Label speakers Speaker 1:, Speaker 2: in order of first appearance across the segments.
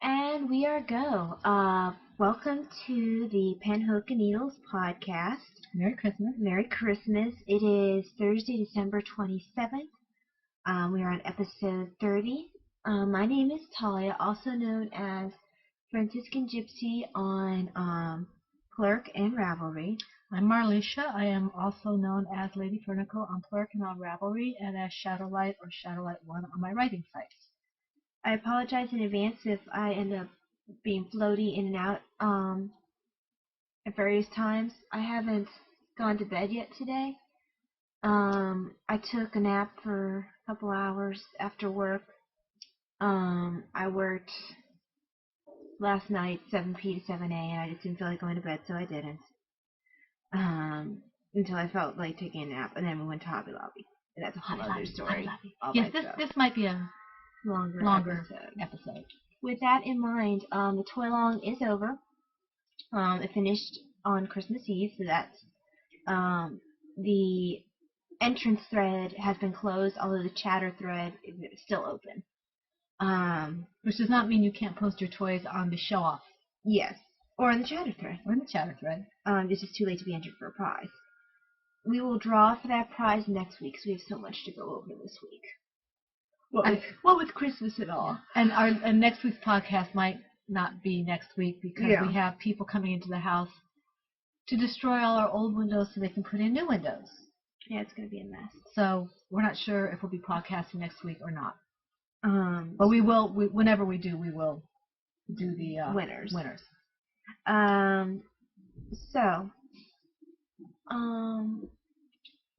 Speaker 1: And we are go. Welcome to the Pen Hook and Needles podcast.
Speaker 2: Merry Christmas.
Speaker 1: Merry Christmas. It is Thursday, December 27th. We are on episode 30. My name is Talia, also known as Franciscan Gypsy on Clerk and Ravelry.
Speaker 2: I'm Marlisha. I am also known as Lady Fernicle on Clerk and on Ravelry, and as Shadowlight or Shadowlight1 on my writing sites.
Speaker 1: I apologize in advance if I end up being floaty in and out at various times. I haven't gone to bed yet today. I took a nap for a couple hours after work. I worked last night 7 p to 7 a, and I just didn't feel like going to bed, so I didn't. Until I felt like taking a nap, and then we went to Hobby Lobby. And that's a whole other story.
Speaker 2: Yes, this might be a longer episode.
Speaker 1: With that in mind, the toy long is over. It finished on Christmas Eve, so that's the entrance thread has been closed, although the chatter thread is still open.
Speaker 2: Which does not mean you can't post your toys on the show-off.
Speaker 1: Yes, or in the chatter thread. It's just too late to be entered for a prize. We will draw for that prize next week, so we have so much to go over this week. What with Christmas and all.
Speaker 2: And next week's podcast might not be next week because we have people coming into the house to destroy all our old windows so they can put in new windows.
Speaker 1: Yeah, it's going to be a mess.
Speaker 2: So we're not sure if we'll be podcasting next week or not. But we will. Whenever we do, we will do the
Speaker 1: winners. So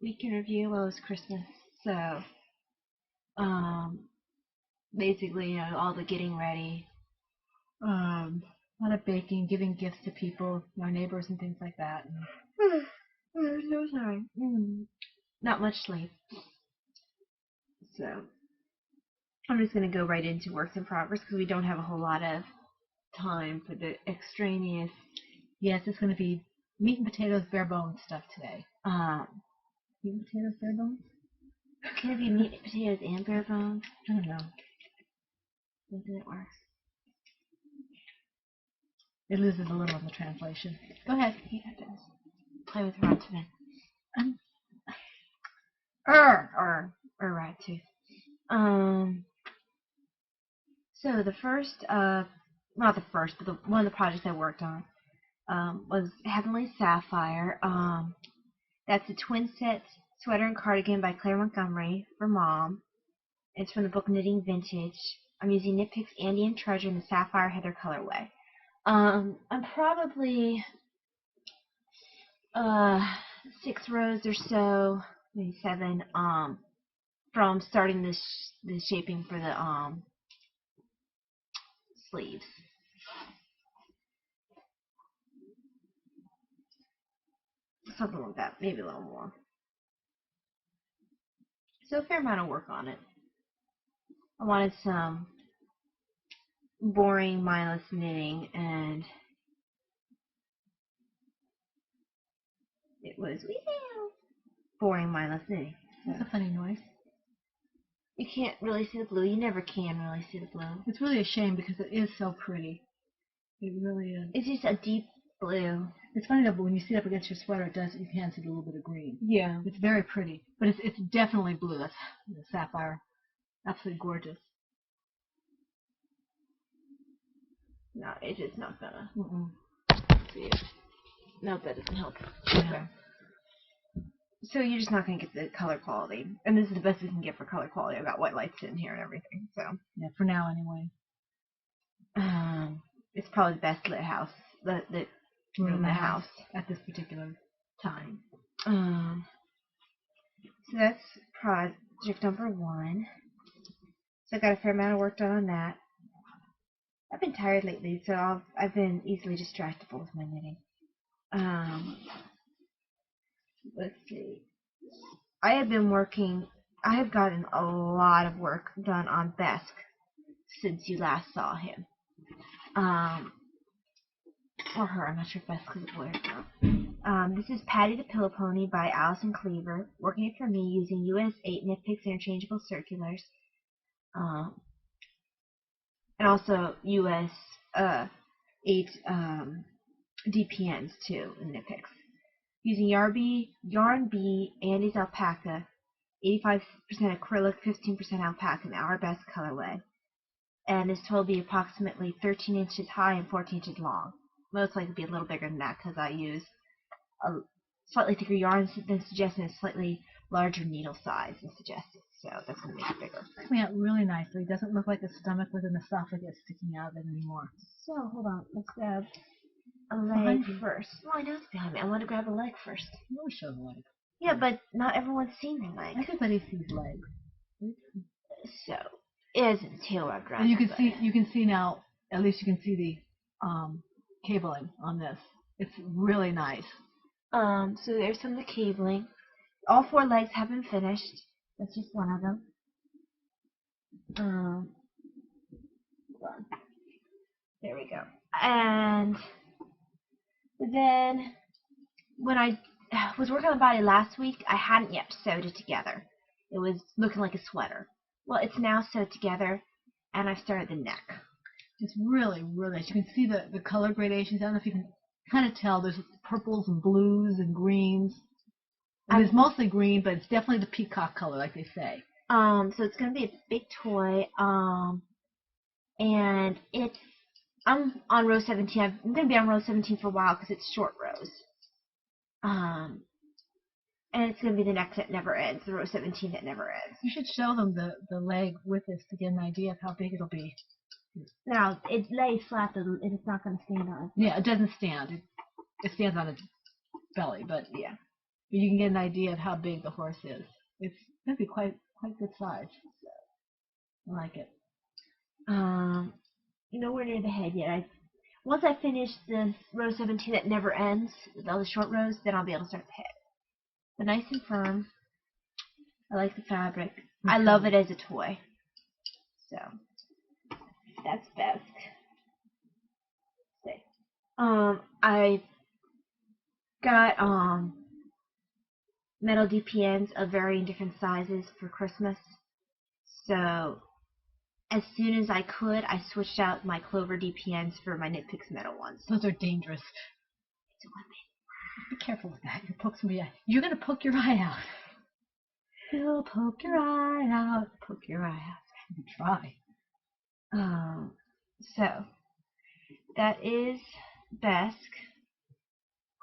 Speaker 1: we can review what was Christmas. So basically, all the getting ready,
Speaker 2: a lot of baking, giving gifts to people, our neighbors and things like that.
Speaker 1: I'm so sorry. Not much sleep. So I'm just going to go right into works in progress because we don't have a whole lot of time for the extraneous.
Speaker 2: Yes, it's going to be meat and potatoes, bare bones stuff today. Meat and potatoes, bare bones?
Speaker 1: Can it be meat and potatoes and bare bones?
Speaker 2: I don't know.
Speaker 1: I don't think it works.
Speaker 2: It loses a little in the translation. Go ahead.
Speaker 1: Yeah, it does. Play with Rat Tooth. Rat Tooth. So the first, not the first, but one of the projects I worked on was Heavenly Sapphire. That's a twin set sweater and cardigan by Claire Montgomery for Mom. It's from the book Knitting Vintage. I'm using Knit Picks Andy and Treasure in the Sapphire Heather colorway. I'm probably 6 rows or so, maybe 7, from starting the shaping for the sleeves. Something like that, maybe a little more. So a fair amount of work on it. I wanted some boring, mindless knitting, and it was boring, mindless knitting.
Speaker 2: That's a funny noise.
Speaker 1: You can't really see the blue. You never can really see the blue.
Speaker 2: It's really a shame because it is so pretty. It really is.
Speaker 1: It's just a deep blue.
Speaker 2: It's funny though, but when you see it up against your sweater, you can see a little bit of green.
Speaker 1: Yeah.
Speaker 2: It's very pretty, but it's definitely blue. That's the sapphire. Absolutely gorgeous.
Speaker 1: No, it's just not gonna.
Speaker 2: See it.
Speaker 1: No, that doesn't help.
Speaker 2: Yeah.
Speaker 1: So you're just not gonna get the color quality, and this is the best we can get for color quality. I've got white lights in here and everything, so.
Speaker 2: Yeah, for now anyway.
Speaker 1: It's probably the best lit house, the room in the house
Speaker 2: at this particular time.
Speaker 1: So that's project number 1. So I got a fair amount of work done on that. I've been tired lately, so I've been easily distractible with my knitting. Let's see. I have gotten a lot of work done on Besk since you last saw him. Or her, I'm not sure if Besk is a boy or girl. This is Patty the Pillow Pony by Allison Cleaver, working it for me using US 8 Knit Picks interchangeable circulars. and also US 8 DPNs too in nit picks. Using Yarn-B Andy's Alpaca, 85% acrylic, 15% alpaca in our best colorway. And this toy will be approximately 13 inches high and 14 inches long. Most likely be a little bigger than that because I use a slightly thicker yarn than suggested and a slightly larger needle size than suggested. So that's going to make it bigger.
Speaker 2: It's coming out really nicely. It doesn't look like a stomach with an esophagus sticking out of it anymore.
Speaker 1: So, hold on. Let's grab a leg first. Well, I know it's behind me. I want to grab a leg first.
Speaker 2: You always show the leg.
Speaker 1: Yeah, but not everyone's seen the leg.
Speaker 2: Everybody sees legs.
Speaker 1: So, it is the tail wrapped around.
Speaker 2: And you can see now, at least you can see the cabling on this. It's really nice.
Speaker 1: So there's some of the cabling. All 4 legs have been finished. That's just one of them. There we go. And then when I was working on the body last week, I hadn't yet sewed it together. It was looking like a sweater. Well, it's now sewed together, and I've started the neck.
Speaker 2: It's really, really nice. You can see the color gradations. I don't know if you can kind of tell. There's purples and blues and greens. And it's mostly green, but it's definitely the peacock color, like they say.
Speaker 1: So it's going to be a big toy. And I'm on row 17. I'm going to be on row 17 for a while because it's short rows. And it's going to be the neck that never ends, the row 17 that never ends.
Speaker 2: You should show them the leg with this to get an idea of how big it'll be.
Speaker 1: Now, it lays flat and it's not going to stand on its
Speaker 2: Yeah, it doesn't stand. It stands on its belly, but yeah. You can get an idea of how big the horse is. It's going to be quite good size. So, I like it.
Speaker 1: Nowhere near the head yet. Once I finish this row 17 that never ends, with all the short rows, then I'll be able to start the head. But nice and firm. I like the fabric. I love it as a toy. So, that's best. I got metal DPNs of varying different sizes for Christmas. So, as soon as I could, I switched out my Clover DPNs for my Knit Picks metal ones.
Speaker 2: Those are dangerous.
Speaker 1: It's a weapon.
Speaker 2: Be careful with that. You're going to poke your eye out. You'll poke your eye out. Poke your eye out. You try.
Speaker 1: So, that is Besk.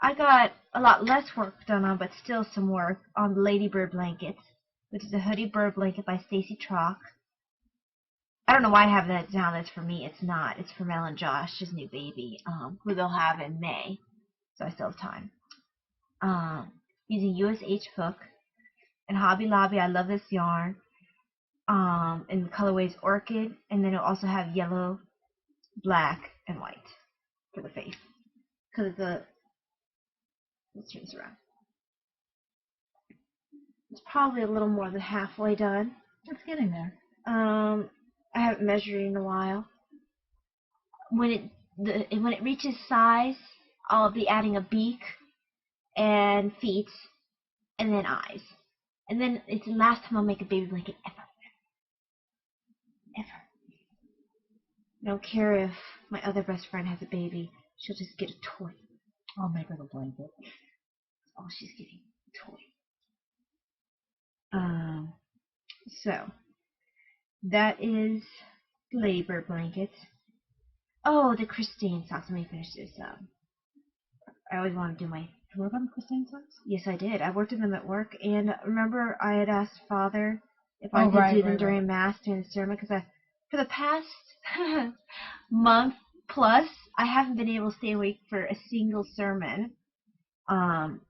Speaker 1: I got a lot less work done on, but still some work on the Ladybird Blanket, which is a hoodie bird blanket by Stacy Trock. I don't know why I have that down. That's for me. It's not. It's for Mel and Josh, his new baby, who they'll have in May. So I still have time. Using USH hook and Hobby Lobby. I love this yarn. In the colorways Orchid, and then it'll also have yellow, black, and white for the face. Because it's a... Let's turn this around. It's probably a little more than halfway done.
Speaker 2: It's getting there.
Speaker 1: I haven't measured it in a while. When it reaches size, I'll be adding a beak and feet and then eyes. And then it's the last time I'll make a baby blanket ever. I don't care if my other best friend has a baby. She'll just get a toy.
Speaker 2: I'll make her the blanket.
Speaker 1: Oh, she's getting a toy. So, that is the Ladybird Blanket. Oh, the Christine socks. Let me finish this up. I always want to do my...
Speaker 2: Did you work on the Christine socks?
Speaker 1: Yes, I did. I worked on them at work, and remember I had asked Father if I could do them during Mass, during the sermon, because for the past month plus, I haven't been able to stay awake for a single sermon on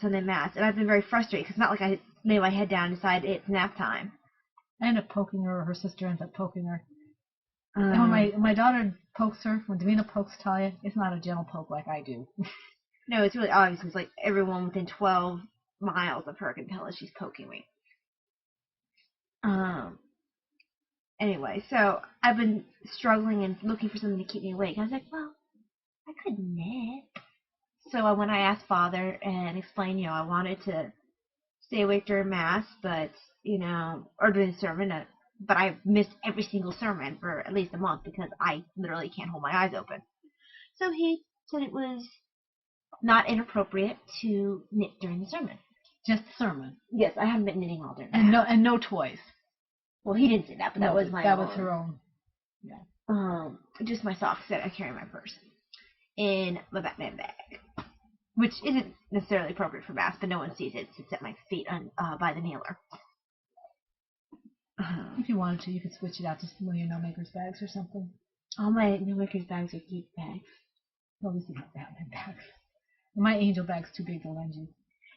Speaker 1: Sunday Mass, and I've been very frustrated, because it's not like I lay my head down and decided it's nap time.
Speaker 2: I end up poking her, or her sister ends up poking her. And when my daughter pokes her, when Davina pokes Talia, it's not a gentle poke like I do.
Speaker 1: No, it's really obvious. It's like everyone within 12 miles of her can tell that she's poking me. Anyway, so I've been struggling and looking for something to keep me awake. I was like, well, I could knit. So when I asked Father and explained, I wanted to stay awake during Mass, but, or during the sermon, but I missed every single sermon for at least a month because I literally can't hold my eyes open. So he said it was not inappropriate to knit during the sermon.
Speaker 2: Just the sermon.
Speaker 1: Yes, I haven't been knitting all day.
Speaker 2: And no toys.
Speaker 1: Well, he didn't say that, but that was my
Speaker 2: that
Speaker 1: own.
Speaker 2: was her own. Yeah.
Speaker 1: Just my socks that I carry in my purse in my Batman bag, which isn't necessarily appropriate for baths, but no one sees it. It sits at my feet by the nailer.
Speaker 2: If you wanted to, you could switch it out to one of your no-makers bags or something.
Speaker 1: All my no-makers bags are geek bags.
Speaker 2: Well, at least you have Batman bags. My angel bag's too big to lend you.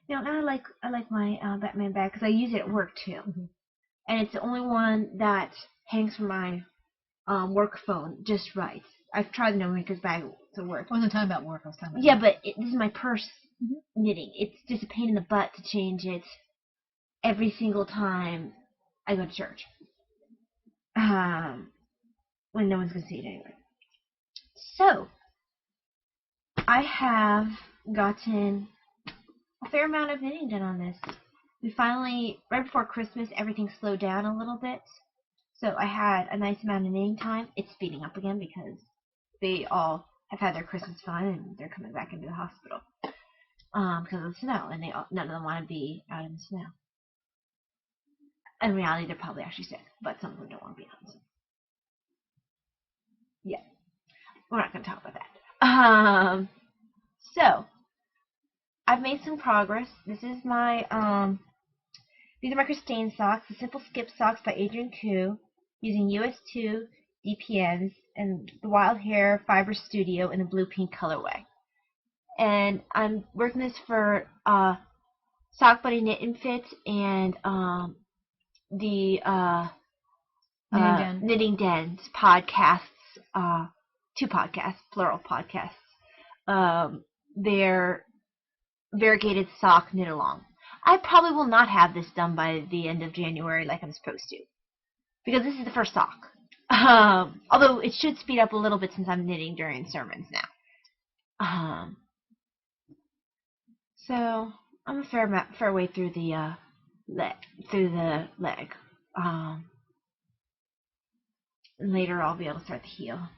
Speaker 1: You know, and I like my Batman bag because I use it at work too, and it's the only one that hangs from my work phone just right. I've tried the no-makers bag to work.
Speaker 2: I wasn't talking about work. I was talking about.
Speaker 1: Yeah, but this is my purse knitting. It's just a pain in the butt to change it every single time I go to church. When no one's gonna see it anyway. So I have gotten a fair amount of knitting done on this. We finally, right before Christmas, everything slowed down a little bit. So I had a nice amount of knitting time. It's speeding up again because they all have had their Christmas fun and they're coming back into the hospital because of the snow, and none of them want to be out in the snow. In reality, they're probably actually sick, but some of them don't want to be out in the snow. Yeah, we're not going to talk about that. So I've made some progress. This is my these are my Christine socks, the Simple Skip socks by Adrian Koo, using US2 DPNs and the Wild Hair Fiber Studio in a blue-pink colorway. And I'm working this for Sock Buddy Knit and Fit and the Knitting Den's podcasts, 2 podcasts, plural podcasts. Their variegated sock knit along. I probably will not have this done by the end of January like I'm supposed to, because this is the first sock. Although it should speed up a little bit since I'm knitting during sermons now. So I'm a fair way through the leg. And later I'll be able to start the heel,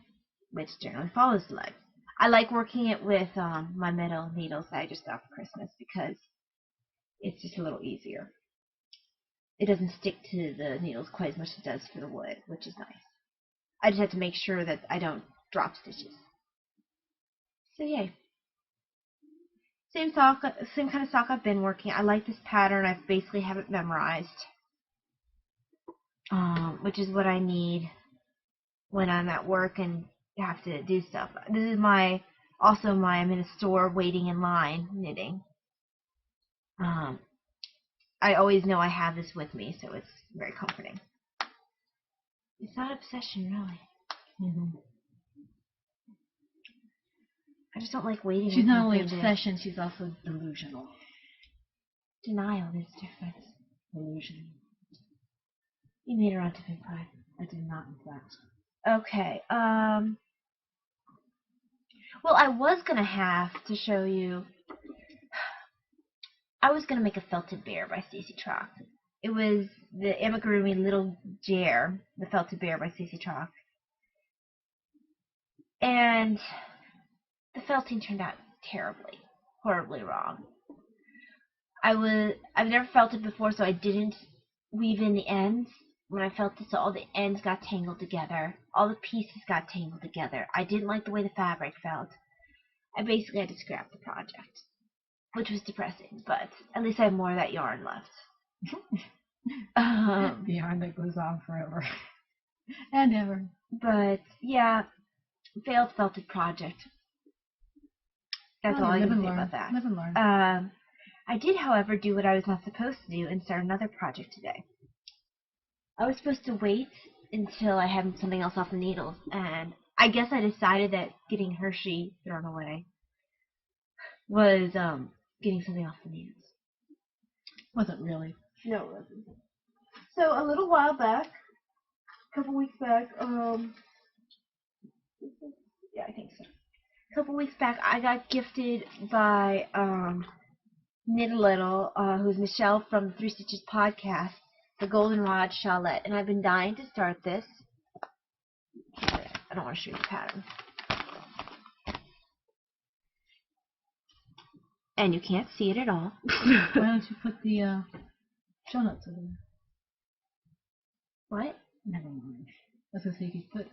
Speaker 1: which generally follows the leg. I like working it with my metal needles that I just got for Christmas because it's just a little easier. It doesn't stick to the needles quite as much as it does for the wood, which is nice. I just have to make sure that I don't drop stitches. So yay. Same kind of sock I've been working. I like this pattern. I basically have it memorized, which is what I need when I'm at work and have to do stuff. This is I'm in a store waiting in line knitting. I always know I have this with me, so it's very comforting. It's not obsession, really. I just don't like waiting.
Speaker 2: She's not only obsession, she's also delusional.
Speaker 1: Denial is different.
Speaker 2: Delusion.
Speaker 1: You made her onto Big Pie.
Speaker 2: I did not, in fact.
Speaker 1: Okay, well, I was going to have to show you, I was going to make a felted bear by Stacey Trock. It was the Amigurumi Little Jare, the felted bear by Stacey Trock. And the felting turned out terribly, horribly wrong. I've never felted before, so I didn't weave in the ends. When I felted, so all the ends got tangled together. All the pieces got tangled together. I didn't like the way the fabric felt. I basically had to scrap the project, which was depressing, but at least I have more of that yarn left.
Speaker 2: The yarn that goes on forever and ever.
Speaker 1: But yeah, failed felted project. That's all I can say about that.
Speaker 2: Live and learn.
Speaker 1: I did, however, do what I was not supposed to do and start another project today. I was supposed to wait until I had something else off the needles, and I guess I decided that getting Hershey thrown away was getting something off the needles.
Speaker 2: Wasn't really.
Speaker 1: No, it wasn't. So a little while back, a couple weeks back, yeah, I think so. A couple weeks back, I got gifted by Knit a Little, who's Michelle from the Three Stitches podcast, the goldenrod shawlette, and I've been dying to start this. I don't want to show you the pattern. And you can't see it at all.
Speaker 2: Why don't you put the show notes over there?
Speaker 1: What?
Speaker 2: Never mind. I was going to say you could put...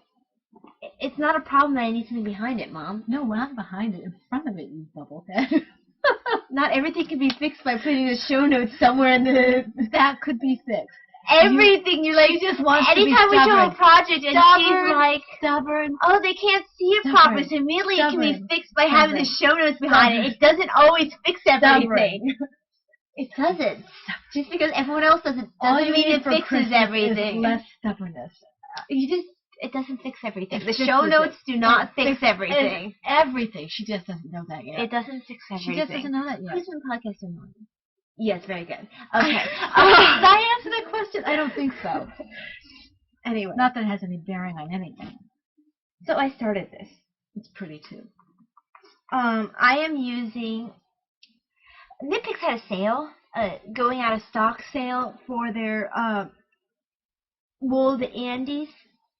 Speaker 1: It's not a problem that I need something behind it, Mom.
Speaker 2: No, not behind it. In front of it, you bubblehead.
Speaker 1: Not everything can be fixed by putting the show notes somewhere in the...
Speaker 2: That could be fixed.
Speaker 1: Everything, you're like...
Speaker 2: She just wants to be
Speaker 1: anytime we show a project and she's like...
Speaker 2: Stubborn.
Speaker 1: Oh, they can't see it properly, so immediately it can be fixed by having the show notes behind it. It doesn't always fix everything. It doesn't. Just because everyone else doesn't mean it fixes everything.
Speaker 2: Less stubbornness.
Speaker 1: It doesn't fix everything. The show notes do not fix everything.
Speaker 2: Everything. She just doesn't know that yet.
Speaker 1: It doesn't fix everything.
Speaker 2: She just doesn't know that yet.
Speaker 1: Who's been podcasting on? Yes, very good. Okay.
Speaker 2: Did I answer that question? I don't think so.
Speaker 1: Anyway.
Speaker 2: Not that it has any bearing on anything.
Speaker 1: So I started this.
Speaker 2: It's pretty too.
Speaker 1: I am using... Knit Picks had a sale, going out of stock sale for their wool the Andes.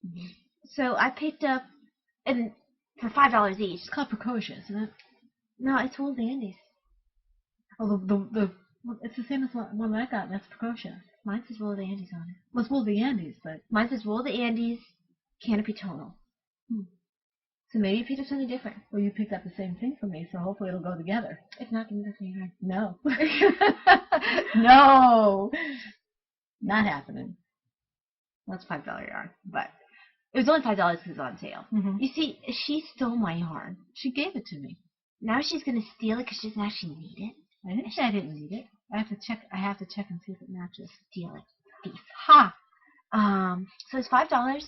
Speaker 1: Mm-hmm. So I picked up, and for $5 each.
Speaker 2: It's called Precocious, isn't it?
Speaker 1: No, it's wool the Andes.
Speaker 2: Oh, it's the same as one that I got, and that's Precocious.
Speaker 1: Mine says wool the Andes on it.
Speaker 2: Well, it's wool the Andes, but
Speaker 1: mine says wool the Andes, Canopy Tonal. So maybe you picked up something different.
Speaker 2: Well, you picked up the same thing from me, so hopefully it'll go together.
Speaker 1: It's not going to go together.
Speaker 2: No. No. Not happening.
Speaker 1: Well, it's $5 yarn, but it was only $5 because it was on sale.
Speaker 2: Mm-hmm.
Speaker 1: You see, she stole my yarn.
Speaker 2: She gave it to me.
Speaker 1: Now she's going to steal it because she doesn't actually need it.
Speaker 2: I didn't say I didn't need it. I have to check and see if it matches.
Speaker 1: Steal it. Thief.
Speaker 2: Ha!
Speaker 1: So it's $5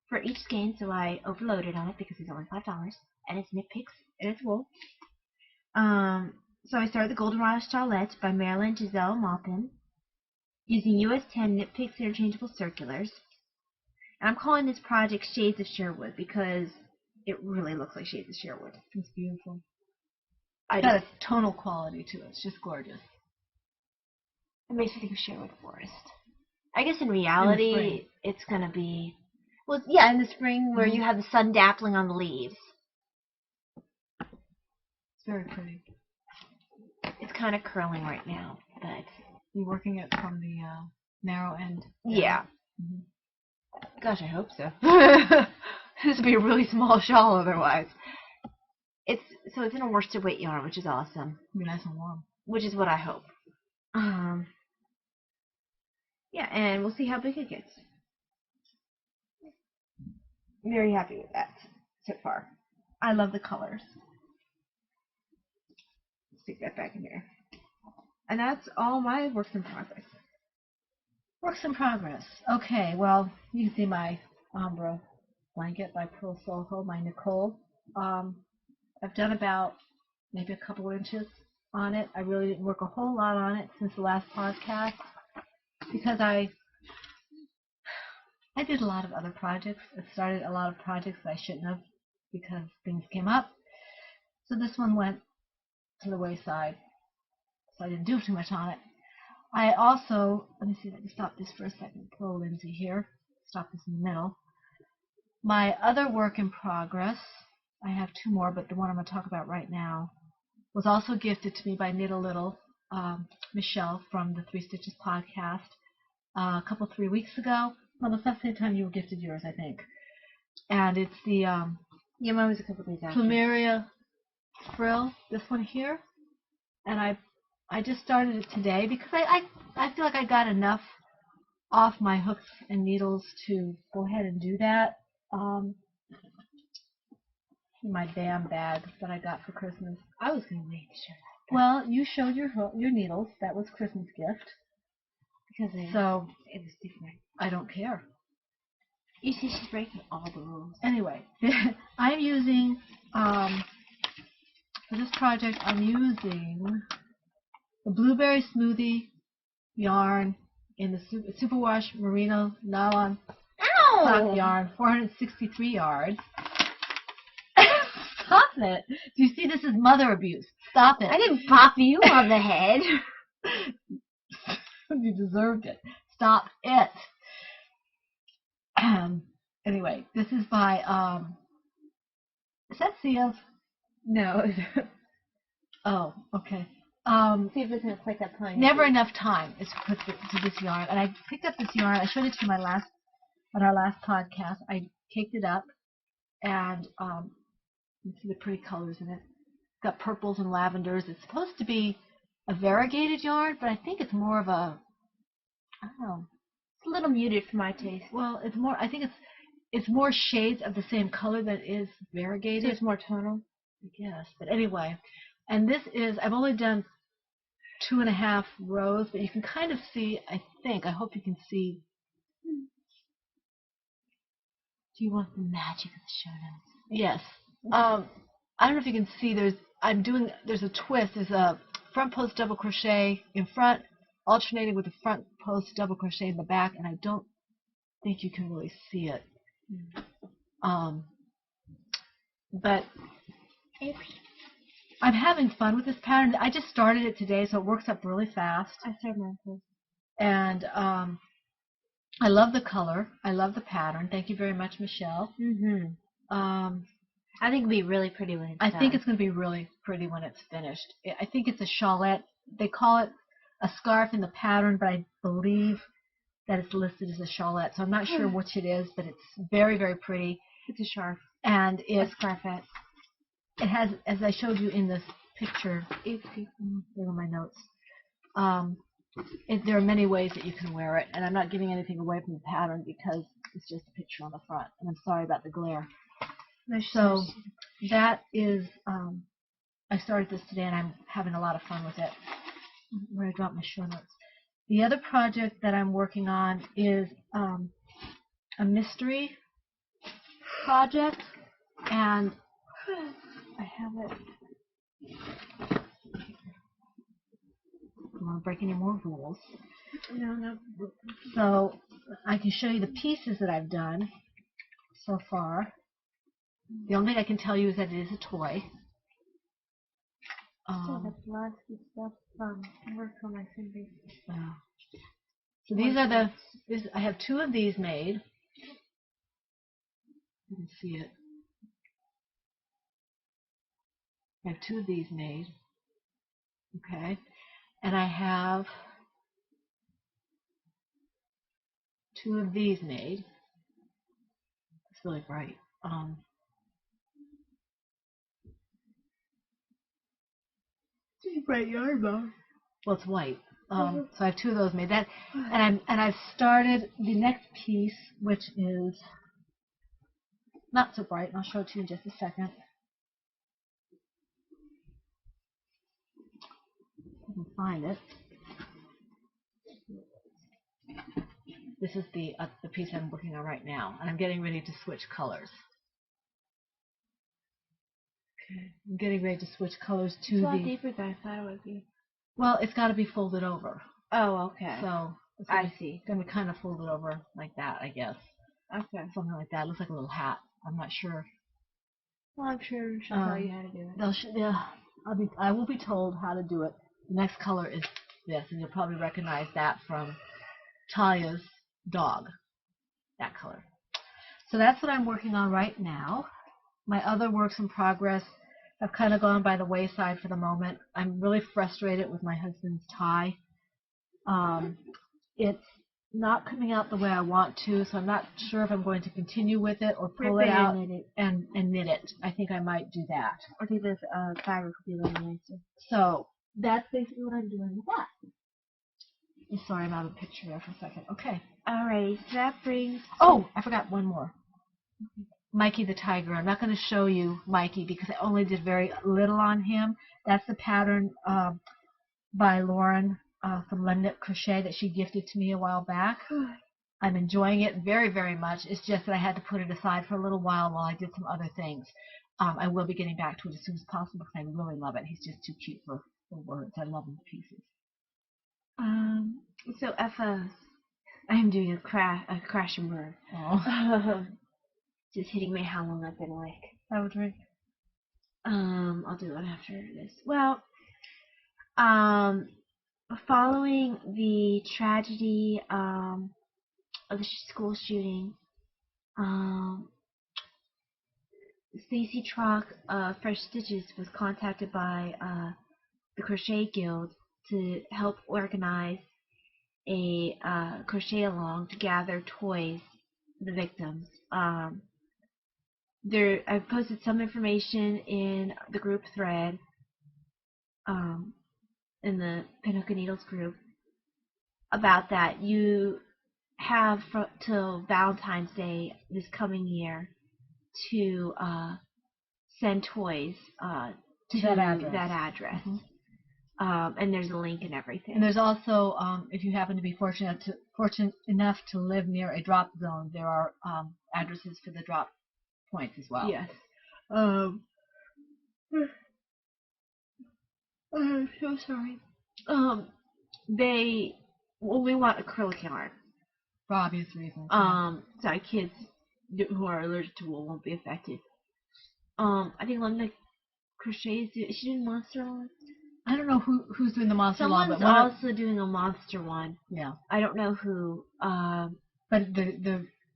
Speaker 1: for each skein, so I overloaded on it because it's only $5, and it's Knit Picks, and it's wool. So I started the Goldenrod Shawlette by Marilyn Giselle Maupin using US 10 Knit Picks interchangeable circulars. And I'm calling this project Shades of Sherwood because it really looks like Shades of Sherwood.
Speaker 2: It's beautiful. It's got a tonal quality to it. It's just gorgeous.
Speaker 1: It makes me think of Sherwood Forest. I guess in reality, it's going to be... Well, yeah, in the spring where you have the sun dappling on the leaves.
Speaker 2: It's very pretty.
Speaker 1: It's kind of curling right now, but...
Speaker 2: You're working it from the narrow end?
Speaker 1: Yeah.
Speaker 2: Mm-hmm.
Speaker 1: Gosh, I hope so. This would be a really small shawl otherwise. It's in a worsted weight yarn, which is awesome.
Speaker 2: It'll be nice and warm.
Speaker 1: Which is what I hope. Yeah, and we'll see how big it gets. Very happy with that so far. I love the colors. Stick that back in here. And that's all my works in progress.
Speaker 2: Works in progress. Okay, well, you can see my Ombre blanket by Pearl Soho, my Nicole. I've done about maybe a couple inches on it. I really didn't work a whole lot on it since the last podcast because I did a lot of other projects. I started a lot of projects I shouldn't have because things came up. So this one went to the wayside. So I didn't do too much on it. I also, let me see if I can stop this for a second. Poor Lindsay here. Stop this in the middle. My other work in progress, I have two more, but the one I'm going to talk about right now, was also gifted to me by Knit a Little, Michelle from the Three Stitches podcast, a couple, 3 weeks ago. Well, that's the same time you were gifted yours, I think. And it's the
Speaker 1: yeah, mine was a couple days after.
Speaker 2: Plumeria frill, this one here. And I just started it today because I feel like I got enough off my hooks and needles to go ahead and do that. My BAM bag that I got for Christmas.
Speaker 1: I was going to wait to show that.
Speaker 2: Well, you showed your needles. That was Christmas gift.
Speaker 1: Because it was different.
Speaker 2: I don't care.
Speaker 1: You see, she's breaking all the rules.
Speaker 2: Anyway, I'm using, for this project, I'm using the Blueberry Smoothie yarn in the Superwash Merino Nylon cloth yarn, 463 yards. Stop it. Do you see this is mother abuse? Stop it.
Speaker 1: I didn't pop you on the head.
Speaker 2: You deserved it. stop it. Anyway, this is by, is that Sia's?
Speaker 1: No.
Speaker 2: Oh, okay.
Speaker 1: See if it's going to click up on
Speaker 2: Never enough time is put to this yarn. And I picked up this yarn. I showed it to you on our last podcast. I caked it up, and you can see the pretty colors in it. It's got purples and lavenders. It's supposed to be a variegated yarn, but I think it's more of a, I don't know.
Speaker 1: It's a little muted for my taste.
Speaker 2: Well, it's more. I think it's more shades of the same color that is variegated.
Speaker 1: So it's more tonal.
Speaker 2: I guess. But anyway, and this is, I've only done 2.5 rows, but you can kind of see, I hope you can see. Do you want the magic of the show notes? Yes. I don't know if you can see, there's a twist, there's a front post double crochet in front, alternating with the front post double crochet in the back, and I don't think you can really see it. But I'm having fun with this pattern. I just started it today, so it works up really fast.
Speaker 1: I started mine too.
Speaker 2: And I love the color. I love the pattern. Thank you very much, Michelle.
Speaker 1: I think it'll be really pretty when it's done.
Speaker 2: I think it's going to be really pretty when it's finished. I think it's a shawlette. They call it a scarf in the pattern, but I believe that it's listed as a shawlette, so I'm not sure which it is, but it's very, very pretty.
Speaker 1: It's a scarf.
Speaker 2: And
Speaker 1: A scarfette.
Speaker 2: It has, as I showed you in this picture, there are my notes. There are many ways that you can wear it, and I'm not giving anything away from the pattern because it's just a picture on the front, and I'm sorry about the glare. So that is, I started this today, and I'm having a lot of fun with it. Where I dropped my show notes. The other project that I'm working on is a mystery project, and I have it. I don't want to break any more rules.
Speaker 1: No.
Speaker 2: So I can show you the pieces that I've done so far. The only thing I can tell you is that it is a toy.
Speaker 1: Still have lots of stuff work on my fingers.
Speaker 2: So these are I have 2 of these made. You can see it. I have 2 of these made. Okay. And I have 2 of these made. It's really bright. It's bright yarn though. Well, it's white. So I have 2 of those made. And I've started the next piece, which is not so bright. And I'll show it to you in just a second. I can find it. This is the piece I'm working on right now, and I'm getting ready to switch colors. Okay, I'm getting ready to switch colors to
Speaker 1: it's a lot deeper than I thought it would be.
Speaker 2: Well, it's got to be folded over.
Speaker 1: Oh, okay.
Speaker 2: So
Speaker 1: I see.
Speaker 2: It's going to be kind of folded over like that, I guess.
Speaker 1: Okay.
Speaker 2: Something like that. It looks like a little hat. I'm not sure.
Speaker 1: Well, I'm sure she'll tell you how to do it.
Speaker 2: I will be told how to do it. The next color is this, and you'll probably recognize that from Talia's dog. That color. So that's what I'm working on right now. My other works in progress have kind of gone by the wayside for the moment. I'm really frustrated with my husband's tie. It's not coming out the way I want to, so I'm not sure if I'm going to continue with it or pull it out and knit it. I think I might do that.
Speaker 1: I think the fabric would be a little nicer.
Speaker 2: So that's basically what I'm doing with that. I'm sorry, I'm out of the picture there for a second. Okay.
Speaker 1: Alright, so that brings...
Speaker 2: Oh, I forgot one more. Mikey the Tiger. I'm not going to show you Mikey because I only did very little on him. That's the pattern by Lauren from London Crochet that she gifted to me a while back. I'm enjoying it very, very much. It's just that I had to put it aside for a little while I did some other things. I will be getting back to it as soon as possible because I really love it. He's just too cute for words. I love him to pieces.
Speaker 1: So I'm doing a crash and burn.
Speaker 2: Oh.
Speaker 1: Just hitting me how long I've been awake.
Speaker 2: I would drink.
Speaker 1: I'll do it after this. Well, following the tragedy of the school shooting, Stacy Trock, Fresh Stitches, was contacted by the Crochet Guild to help organize a crochet along to gather toys for the victims. I've posted some information in the group thread, in the Pinhook and Needles group, about that. You have till Valentine's Day this coming year to send toys to that address.
Speaker 2: Mm-hmm.
Speaker 1: And there's a link and everything.
Speaker 2: And there's also, if you happen to be fortunate enough to live near a drop zone, there are addresses for the drop points as well.
Speaker 1: Yes. I'm so sorry. We want acrylic yarn.
Speaker 2: For obvious reasons.
Speaker 1: So kids who are allergic to wool won't be affected. I think Linda crochets. Is she doing monster one?
Speaker 2: I don't know who's doing the monster one, but
Speaker 1: someone's also doing a monster one.
Speaker 2: Yeah.
Speaker 1: I don't know who.
Speaker 2: But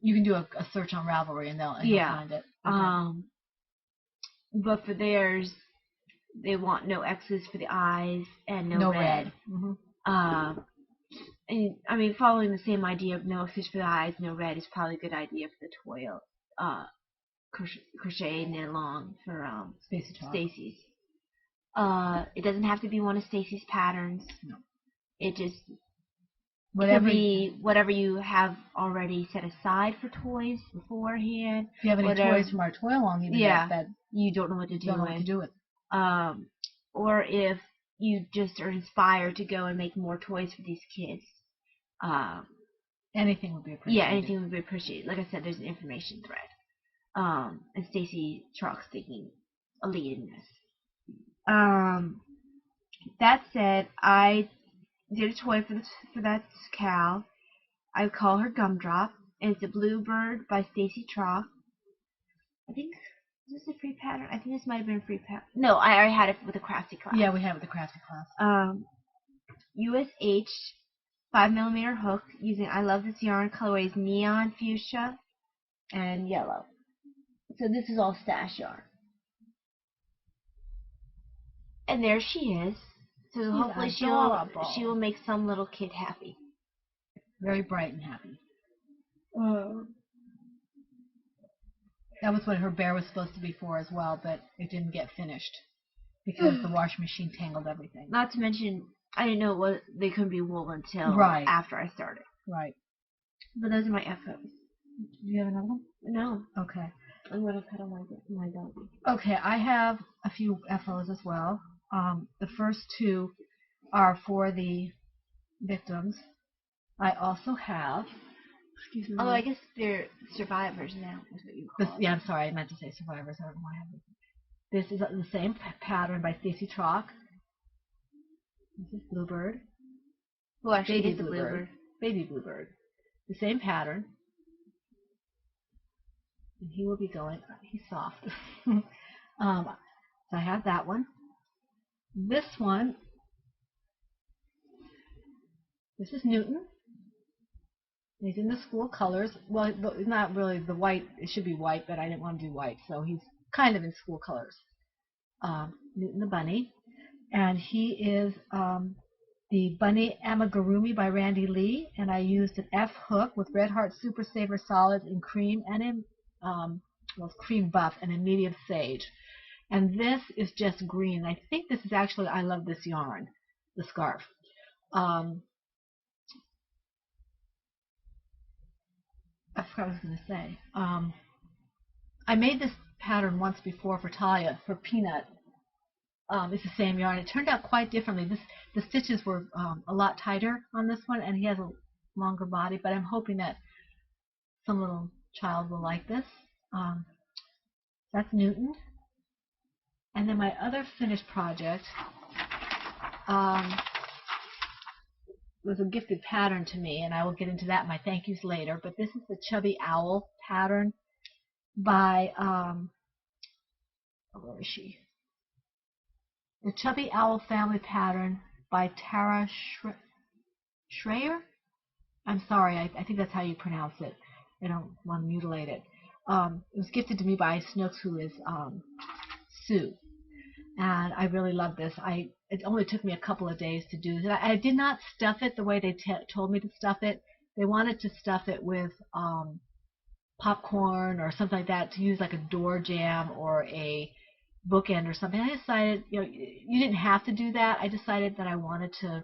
Speaker 2: you can do a search on Ravelry and you'll find it. Okay.
Speaker 1: But for theirs, they want no X's for the eyes and no red.
Speaker 2: Mm-hmm.
Speaker 1: And I mean, following the same idea of no X's for the eyes, no red is probably a good idea for the toy. Crocheting it along for Stacy's. It doesn't have to be one of Stacy's patterns.
Speaker 2: No.
Speaker 1: It just could be whatever you have already set aside for toys beforehand.
Speaker 2: If you have any toys from our toy along, even that
Speaker 1: you don't know what to do
Speaker 2: with.
Speaker 1: Or if you just are inspired to go and make more toys for these kids.
Speaker 2: Anything would be appreciated.
Speaker 1: Yeah, anything would be appreciated. Like I said, there's an information thread. And Stacy Trock's taking a lead in this. That said, I did a toy for that cow. I call her Gumdrop, and it's a Bluebird by Stacy Trock. I think, is this a free pattern? I think this might have been a free pattern. No, I already had it with the Crafty class.
Speaker 2: Yeah, we had it with the Crafty class.
Speaker 1: USH 5mm hook using I Love This Yarn colorways Neon, Fuchsia, and Yellow. So this is all stash yarn. And there she is. So hopefully she will make some little kid happy.
Speaker 2: Very bright and happy. That was what her bear was supposed to be for as well, but it didn't get finished because the washing machine tangled everything.
Speaker 1: Not to mention, I didn't know they couldn't be wool until after I started.
Speaker 2: Right.
Speaker 1: But those are my FOs.
Speaker 2: Do you have another one?
Speaker 1: No.
Speaker 2: Okay.
Speaker 1: I'm going to cut on my doggy.
Speaker 2: Okay, I have a few FOs as well. The first two are for the victims. I also have, excuse me.
Speaker 1: Oh, I guess they're survivors now, is what you call it.
Speaker 2: Yeah, I'm sorry, I meant to say survivors. I don't know why I have this. This is the same pattern by Stacy Trock. This is Bluebird.
Speaker 1: Well, actually, it's a Bluebird.
Speaker 2: Baby Bluebird. The same pattern. And he will be going, he's soft. So I have that one. This one, this is Newton. He's in the school colors. Well, not really the white. It should be white, but I didn't want to do white, so he's kind of in school colors. Newton the Bunny. And he is the Bunny Amigurumi by Randy Lee, and I used an F hook with Red Heart Super Saver solids in cream and in cream buff and in medium sage. And this is just green. I think this is actually I Love This Yarn, the scarf. I forgot what I was going to say. I made this pattern once before for Talia, for Peanut. It's the same yarn. It turned out quite differently. The stitches were a lot tighter on this one, and he has a longer body, but I'm hoping that some little child will like this. That's Newton. And then my other finished project was a gifted pattern to me, and I will get into that in my thank yous later, but this is the Chubby Owl pattern by, where is she? The Chubby Owl family pattern by Tara Schreier. I'm sorry, I think that's how you pronounce it. I don't want to mutilate it. It was gifted to me by Snooks, who is Sue. And I really love this. It only took me a couple of days to do this. I did not stuff it the way they told me to stuff it. They wanted to stuff it with popcorn or something like that, to use like a door jamb or a bookend or something. I decided, you didn't have to do that. I decided that I wanted to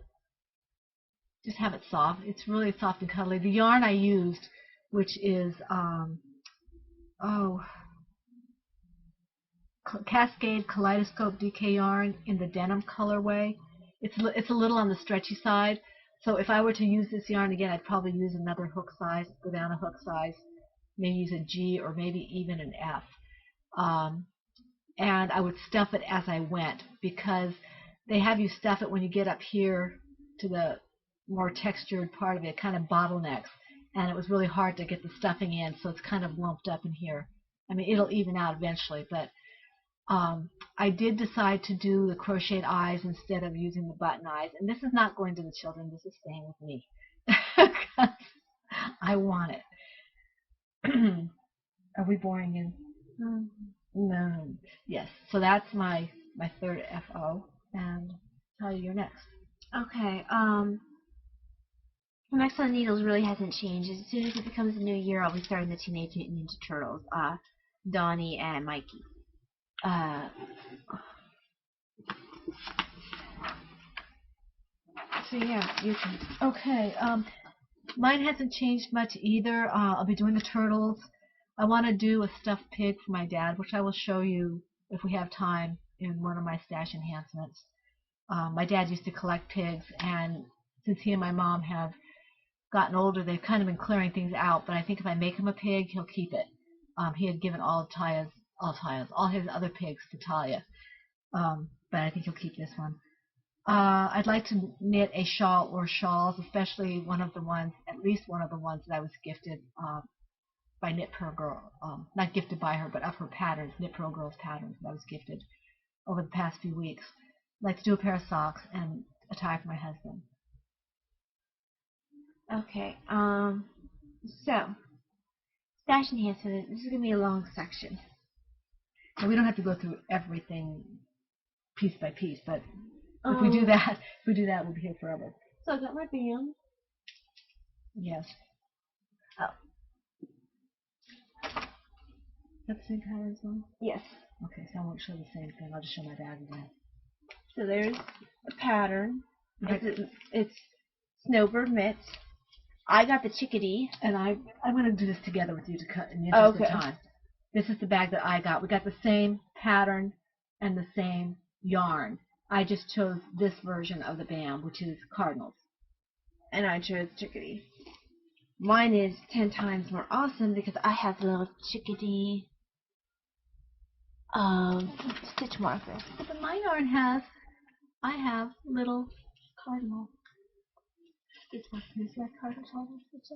Speaker 2: just have it soft. It's really soft and cuddly. The yarn I used, which is Cascade Kaleidoscope DK yarn in the denim colorway. It's a little on the stretchy side, so if I were to use this yarn again, I'd probably use another hook size, go down a hook size, maybe use a G or maybe even an F. And I would stuff it as I went, because they have you stuff it when you get up here to the more textured part of it, kind of bottlenecks, and it was really hard to get the stuffing in, so it's kind of lumped up in here. I mean, it'll even out eventually, but I did decide to do the crocheted eyes instead of using the button eyes, and this is not going to the children, this is staying with me. I want it. Are we boring you? No. Yes, so that's my third FO, and tell you your next.
Speaker 1: Okay, next on Needles really hasn't changed. As soon as it becomes a new year, I'll be starting the Teenage Mutant Ninja Turtles, Donnie and Mikey. So yeah, you can.
Speaker 2: Okay, mine hasn't changed much either. I'll be doing the turtles. I want to do a stuffed pig for my dad, which I will show you if we have time in one of my stash enhancements. My dad used to collect pigs, and since he and my mom have gotten older, they've kind of been clearing things out, but I think if I make him a pig, he'll keep it. He had given all his other pigs to Talia, but I think he'll keep this one. I'd like to knit a shawl or shawls, especially at least one of the ones that I was gifted by Knit Pearl Girl, not gifted by her, but of her patterns, Knit Pearl Girl's patterns that I was gifted over the past few weeks. I'd like to do a pair of socks and a tie for my husband.
Speaker 1: Okay, so, stash enhancement, this is going to be a long section.
Speaker 2: And we don't have to go through everything piece by piece, but if we do that, we'll be here forever.
Speaker 1: So I got my band.
Speaker 2: Yes.
Speaker 1: Oh.
Speaker 2: Is that the same pattern as well?
Speaker 1: Yes.
Speaker 2: Okay, so I won't show the same thing. I'll just show my bag again.
Speaker 1: So there's a pattern. It's Snowbird mitts. I got the chickadee.
Speaker 2: And I'm going to do this together with you to cut in the interest of time. This is the bag that I got. We got the same pattern and the same yarn. I just chose this version of the band, which is Cardinals.
Speaker 1: And I chose chickadee. Mine is 10 times more awesome because I have the little chickadee stitch marker.
Speaker 2: But my yarn I have little cardinal stitch markers. Is that cardinal stitch?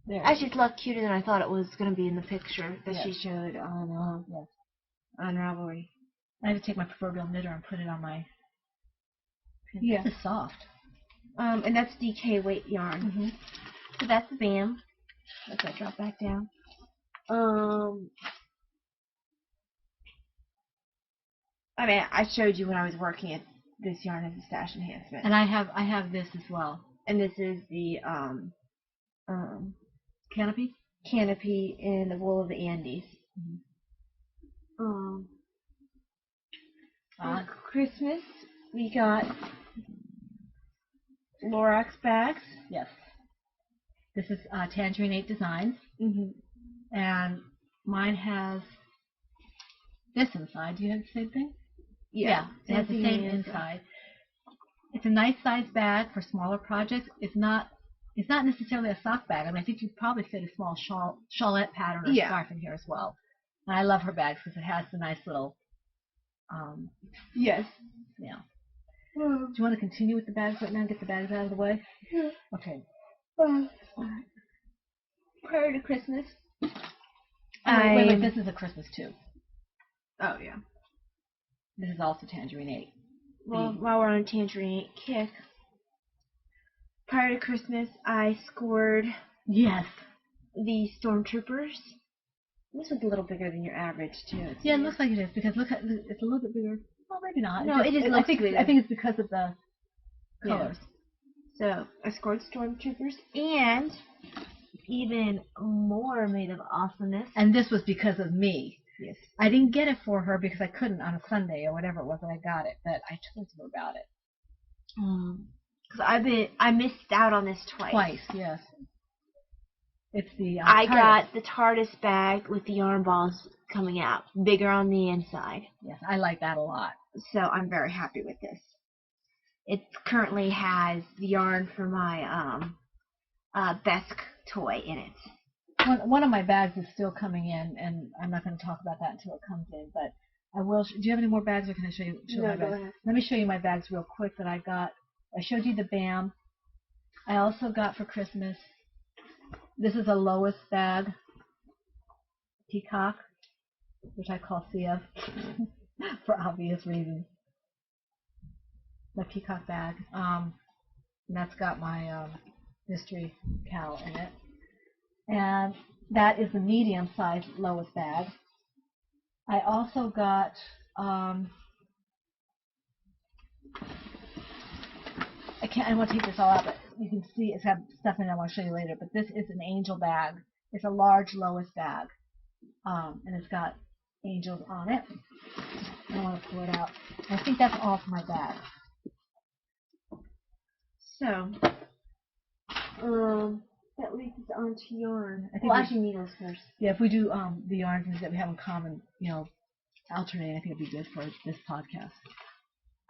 Speaker 2: There.
Speaker 1: Actually, it's a lot cuter than I thought it was going to be in the picture that she showed on Ravelry.
Speaker 2: I have to take my proverbial knitter and put it on my.
Speaker 1: Yeah.
Speaker 2: This is soft.
Speaker 1: And that's DK weight yarn.
Speaker 2: Mm-hmm.
Speaker 1: So that's the BAM. Let that drop back down. I mean, I showed you when I was working at this yarn as a stash enhancement.
Speaker 2: And I have this as well.
Speaker 1: And this is the
Speaker 2: canopy?
Speaker 1: Canopy in the wool of the Andes.
Speaker 2: Mm-hmm.
Speaker 1: For Christmas, we got Lorax bags.
Speaker 2: Yes. This is Tangerine 8 Designs.
Speaker 1: Mm-hmm.
Speaker 2: And mine has this inside. Do you have the same thing? Yeah, it has the same inside. It's a nice size bag for smaller projects. It's not necessarily a sock bag. I mean, I think you'd probably fit a small shawlette pattern or scarf in here as well. And I love her bags because it has the nice little.
Speaker 1: Yes.
Speaker 2: Yeah. Do you want to continue with the bags right now and get the bags out of the way?
Speaker 1: Yeah.
Speaker 2: Okay.
Speaker 1: Prior to Christmas.
Speaker 2: Wait, this is a Christmas too.
Speaker 1: Oh, yeah.
Speaker 2: This is also Tangerine 8.
Speaker 1: Well, while we're on a tangerine kick, prior to Christmas, I scored
Speaker 2: Yes.
Speaker 1: the stormtroopers. This is a little bigger than your average too.
Speaker 2: Yeah, it looks like it is because look, it's a little bit bigger. Well, maybe not.
Speaker 1: No, it is.
Speaker 2: I think it's because of the colors.
Speaker 1: So I scored stormtroopers and even more made of awesomeness.
Speaker 2: And this was because of me.
Speaker 1: Yes.
Speaker 2: I didn't get it for her because I couldn't on a Sunday or whatever it was that I got it, but I told her about it.
Speaker 1: Because I missed out on this twice.
Speaker 2: Twice, yes. It's the
Speaker 1: I got the TARDIS bag with the yarn balls coming out, bigger on the inside.
Speaker 2: Yes, I like that a lot.
Speaker 1: So I'm very happy with this. It currently has the yarn for my Besk toy in it.
Speaker 2: One of my bags is still coming in, and I'm not going to talk about that until it comes in, but I will. Do you have any more bags, or can I show you my bags?
Speaker 1: Go ahead.
Speaker 2: Let me show you my bags real quick that I got. I showed you the BAM. I also got for Christmas, this is a Lois bag, Peacock, which I call CF for obvious reasons. The Peacock bag. And that's got my mystery cow in it. And that is the medium-sized Lois bag. I also got I want to take this all out, but you can see it's got stuff in it I want to show you later. But this is an angel bag. It's a large Lois bag, and it's got angels on it. I don't want to pull it out. I think that's all for my bag.
Speaker 1: So, that leads us on to yarn.
Speaker 2: I think
Speaker 1: actually needles first.
Speaker 2: Yeah, if we do the yarns that we have in common, alternating, I think it'd be good for this podcast.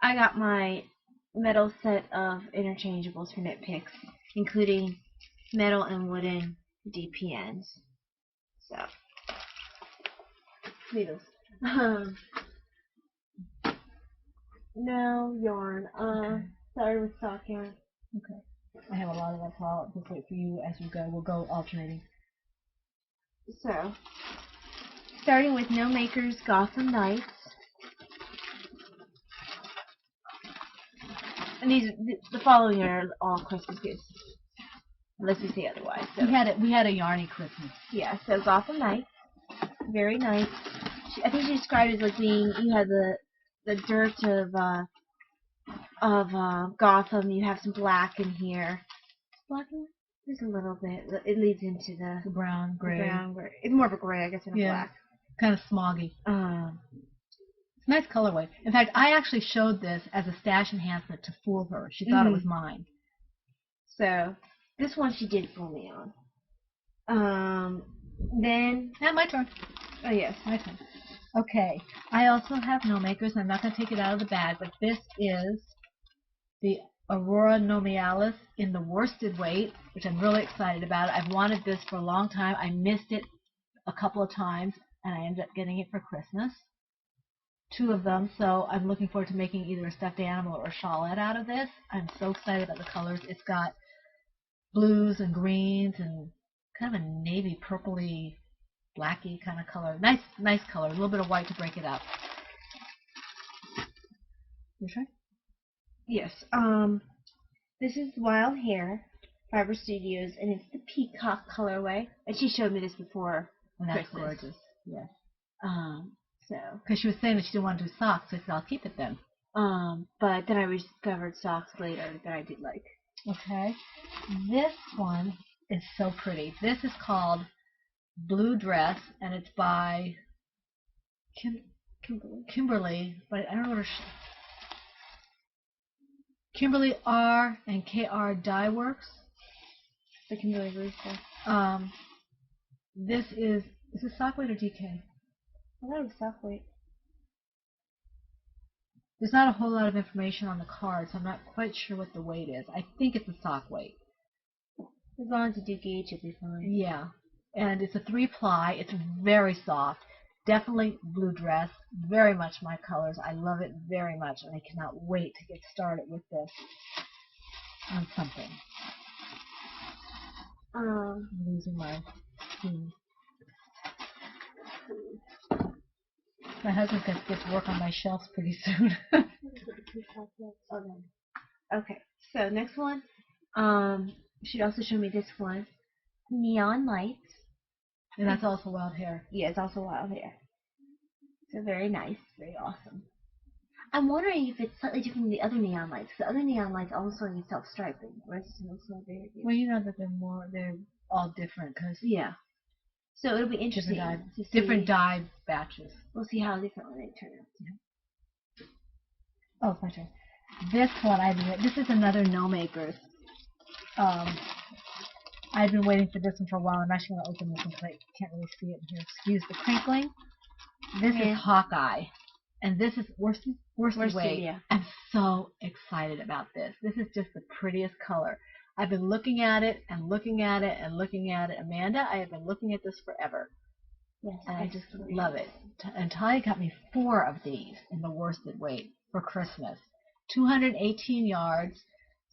Speaker 1: I got my metal set of interchangeables for knit picks, including metal and wooden DPNs. So, needles. No yarn. Sorry with sock yarn.
Speaker 2: Okay. I have a lot of that, so I'll just wait for you as you go. We'll go alternating.
Speaker 1: So, starting with No Maker's Gotham Knights. And the following are all Christmas gifts, unless you say otherwise. So.
Speaker 2: We had a Yarny Christmas.
Speaker 1: Yeah, so Gotham Knights, very nice. I think she described it as like being, you have the dirt of Gotham. You have some black in here. Black in? There's a little bit. It leads into the
Speaker 2: brown, gray.
Speaker 1: It's more of a gray, I guess, than a black.
Speaker 2: Kind of smoggy. It's a nice colorway. In fact, I actually showed this as a stash enhancement to fool her. She thought it was mine.
Speaker 1: So, this one she did fool me on. Then...
Speaker 2: my turn.
Speaker 1: Oh, yes.
Speaker 2: My turn. Okay. I also have No Makers, and I'm not going to take it out of the bag, but this is the Aurora Nomealis in the worsted weight, which I'm really excited about. I've wanted this for a long time. I missed it a couple of times, and I ended up getting it for Christmas. 2 of them, so I'm looking forward to making either a stuffed animal or a shawlette out of this. I'm so excited about the colors. It's got blues and greens and kind of a navy purpley blacky kind of color. Nice color. A little bit of white to break it up. You try?
Speaker 1: Yes. This is Wild Hair, Fiber Studios, and it's the peacock colorway. And she showed me this before.
Speaker 2: And that's
Speaker 1: Christmas.
Speaker 2: gorgeous. Yes.
Speaker 1: So.
Speaker 2: Because she was saying that she didn't want to do socks, so I said, I'll keep it then.
Speaker 1: But then I discovered socks later that I did like.
Speaker 2: Okay. This one is so pretty. This is called Blue Dress, and it's by Kimberly, but I don't know what her Kimberly R and KR Dye Works.
Speaker 1: The Kimberly Barista.
Speaker 2: This is this sock weight or DK?
Speaker 1: I thought it was sock weight.
Speaker 2: There's not a whole lot of information on the card, so I'm not quite sure what the weight is. I think it's a sock weight.
Speaker 1: As long as you do gauge, it'll be fine.
Speaker 2: Yeah. And it's a 3-ply. It's very soft. Definitely blue dress. Very much my colors. I love it very much, and I cannot wait to get started with this on something. I'm losing my scene. My husband's going to get to work on my shelves pretty soon.
Speaker 1: Okay, so next one. She'd also show me this one. Neon lights.
Speaker 2: And that's also wild hair.
Speaker 1: Yeah, it's also wild hair. So very nice, very awesome. I'm wondering if it's slightly different from the other neon lights. The other neon lights also use self-striping, whereas this one's not very good.
Speaker 2: Well, you know that they're all different because
Speaker 1: yeah. So it'll be interesting.
Speaker 2: Different dye batches.
Speaker 1: We'll see how differently they turn out.
Speaker 2: Oh, my turn. This one this is another Gnome Makers. I've been waiting for this one for a while. I'm actually going to open this one because I can't really see it here. Excuse the crinkling. This is Hawkeye. And this is worsted weight.
Speaker 1: Yeah.
Speaker 2: I'm so excited about this. This is just the prettiest color. I've been looking at it and looking at it and looking at it. Amanda, I have been looking at this forever.
Speaker 1: Yes.
Speaker 2: And I just love it. And Talia got me 4 of these in the worsted weight for Christmas. 218 yards,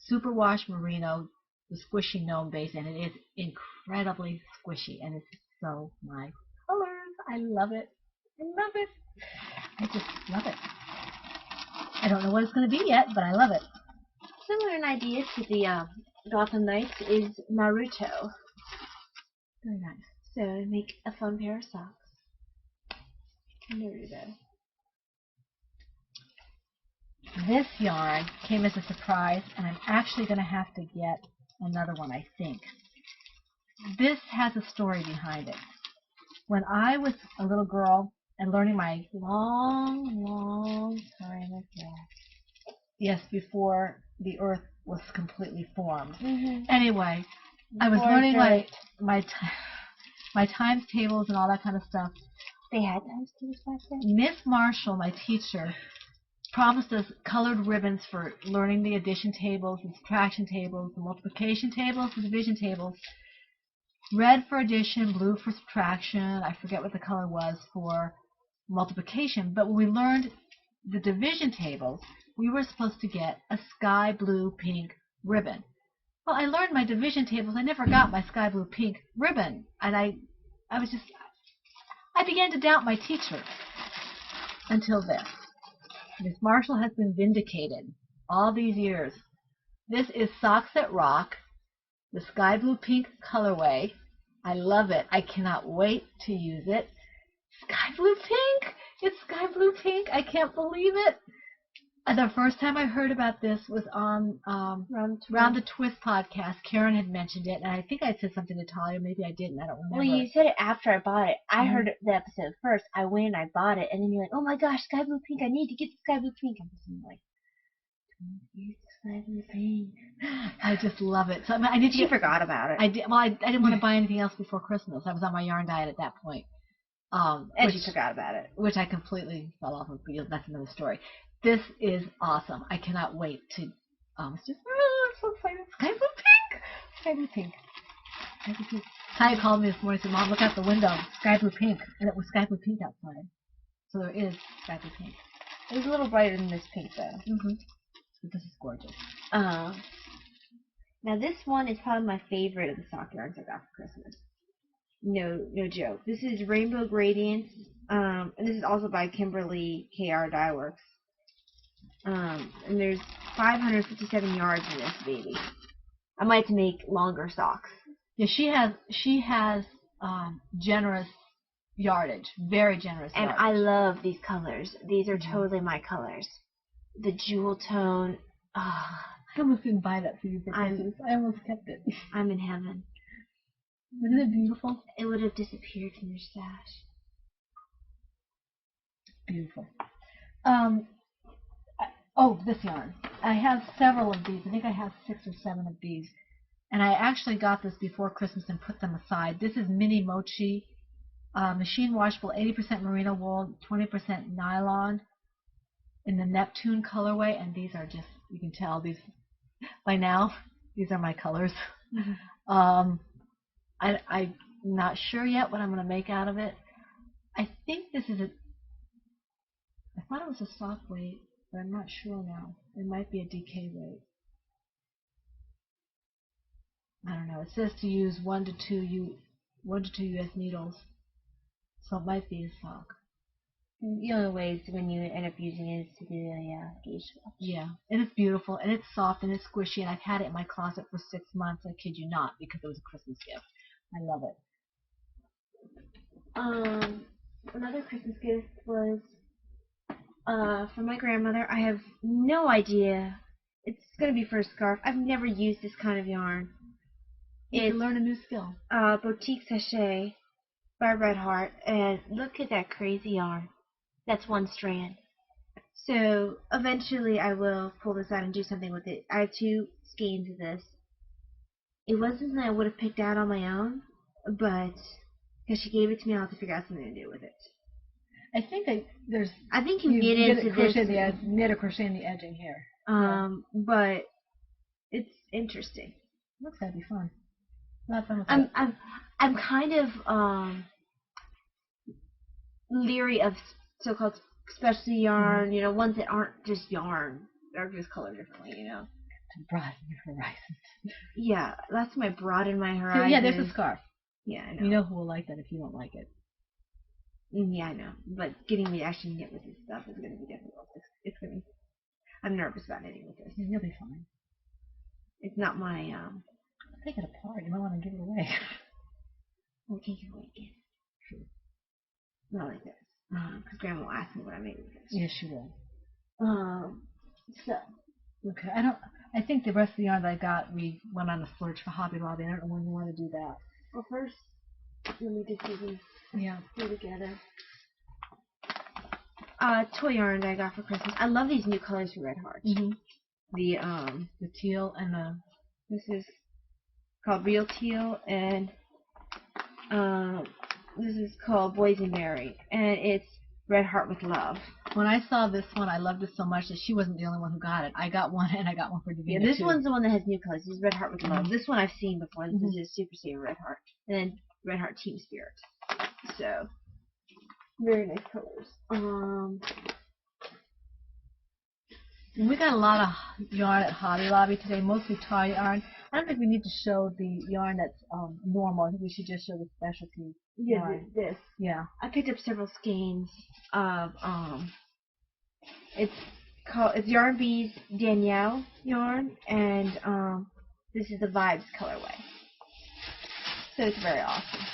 Speaker 2: superwash merino, the squishy gnome base, and it is incredibly squishy, and it's so my colors. I love it. I love it. I just love it. I don't know what it's going to be yet, but I love it.
Speaker 1: Similar in idea to the Gotham Knights is Naruto.
Speaker 2: Very nice.
Speaker 1: So make a fun pair of socks. Naruto.
Speaker 2: This yarn came as a surprise, and I'm actually going to have to get another one, I think. This has a story behind it. When I was a little girl and learning my long time ago, yes, before the earth was completely formed. Anyway, I was learning my times tables and all that kind of stuff.
Speaker 1: They had times tables back then?
Speaker 2: Miss Marshall, my teacher, promised us colored ribbons for learning the addition tables, the subtraction tables, the multiplication tables, the division tables. Red for addition, blue for subtraction. I forget what the color was for multiplication. But when we learned the division tables, we were supposed to get a sky blue pink ribbon. Well, I learned my division tables. I never got my sky blue pink ribbon. And I began to doubt my teacher until this. Miss Marshall has been vindicated all these years. This is Socks That Rock, the sky blue pink colorway. I love it. I cannot wait to use it. Sky blue pink! It's sky blue pink. I can't believe it. The first time I heard about this was on Round the Twist podcast. Karen had mentioned it, and I think I said something to Talia. Maybe I didn't. I don't remember.
Speaker 1: Well, you said it after I bought it. I heard the episode first. I went and I bought it, and then you're like, "Oh my gosh, sky blue pink! I need to get the sky blue pink." I'm like, "Don't use the sky blue pink."
Speaker 2: I just love it. So I need to.
Speaker 1: She forgot about it.
Speaker 2: I did. Well, I didn't want to buy anything else before Christmas. I was on my yarn diet at that point.
Speaker 1: And she forgot about it.
Speaker 2: Which I completely fell off of, but that's another story. This is awesome. I cannot wait to, it's just, I'm so excited. Sky blue pink! Sky blue pink. Sky blue pink. Ty called me this morning and said, "Mom, look out the window. Sky blue pink." And it was sky blue pink outside. So there is sky blue pink.
Speaker 1: It was a little brighter than this pink, though.
Speaker 2: But this is gorgeous.
Speaker 1: Now this one is probably my favorite of the sock yarns I got for Christmas. No joke. This is Rainbow Gradients, and this is also by Kimberly KR Dye Works. And there's 557 yards in this baby. I might have to make longer socks.
Speaker 2: Yeah, she has generous yardage, very generous
Speaker 1: and
Speaker 2: yardage.
Speaker 1: I love these colors. These are totally my colors. The jewel tone.
Speaker 2: I almost didn't buy that for you for Christmas. I almost kept it.
Speaker 1: I'm in heaven.
Speaker 2: Isn't it beautiful?
Speaker 1: It would have disappeared from your stash.
Speaker 2: Beautiful. This yarn. I have several of these. I think I have 6 or 7 of these. And I actually got this before Christmas and put them aside. This is Mini Mochi. Machine washable, 80% merino wool, 20% nylon in the Neptune colorway. And these are just, you can tell, these by now, these are my colors. I'm not sure yet what I'm going to make out of it. I think this is I thought it was a soft weight, but I'm not sure now. It might be a DK weight. I don't know. It says to use 1 to 2 US needles, so it might be a sock.
Speaker 1: the only ways when you end up using it is to do a gauge swatch.
Speaker 2: Yeah, and it's beautiful, and it's soft, and it's squishy, and I've had it in my closet for 6 months, I kid you not, because it was a Christmas gift. I love it.
Speaker 1: Another Christmas gift was from my grandmother. I have no idea. It's going to be for a scarf. I've never used this kind of yarn.
Speaker 2: You can learn a new skill.
Speaker 1: Boutique Sachet by Red Heart, and look at that crazy yarn. That's one strand. So eventually I will pull this out and do something with it. I have 2 skeins of this. It wasn't something I would have picked out on my own, but because she gave it to me, I'll have to figure out something to do with it.
Speaker 2: I think
Speaker 1: I think you get into this.
Speaker 2: Knit or crochet in the edging here.
Speaker 1: But it's interesting.
Speaker 2: Looks like it'd be fun. Not fun with
Speaker 1: I'm kind of leery of so-called specialty yarn, you know, ones that aren't just yarn, they're just colored differently, you know.
Speaker 2: To broaden your horizons.
Speaker 1: Yeah, last time I broadened my horizons.
Speaker 2: So, yeah, there's a scarf.
Speaker 1: Yeah, I know.
Speaker 2: You know who will like that if you don't like it.
Speaker 1: Yeah, I know. But getting me to actually knit with this stuff is going to be difficult. It's going to be... I'm nervous about knitting with this.
Speaker 2: You'll be fine.
Speaker 1: It's not my,
Speaker 2: Take it apart. You might want to give it away.
Speaker 1: We'll take it away again. True. Not like this. Because Grandma will ask me what I made with this.
Speaker 2: Yes, she will.
Speaker 1: So.
Speaker 2: Okay, I think the rest of the yarn that I got, we went on a splurge for Hobby Lobby. I don't know when you want to do that.
Speaker 1: Well, first, let me get these two together. Toy yarn that I got for Christmas. I love these new colors for Red Heart.
Speaker 2: Mm-hmm.
Speaker 1: The teal and the... This is called Real Teal, and this is called Boysenberry, and it's Red Heart with Love.
Speaker 2: When I saw this one, I loved it so much that she wasn't the only one who got it. I got one, and I got one for Davina,
Speaker 1: Yeah, this one's the one that has new colors. This is Red Heart with Love. This one I've seen before. This is just Super Saver Red Heart. And then Red Heart Team Spirit. So, very nice colors.
Speaker 2: We got a lot of yarn at Hobby Lobby today, mostly toy yarn. I don't think we need to show the yarn that's normal. I think we should just show the specialty yarn.
Speaker 1: This.
Speaker 2: Yeah.
Speaker 1: I picked up several skeins of it's Yarn Bees Danielle yarn, and this is the Vibes colorway. So it's very awesome.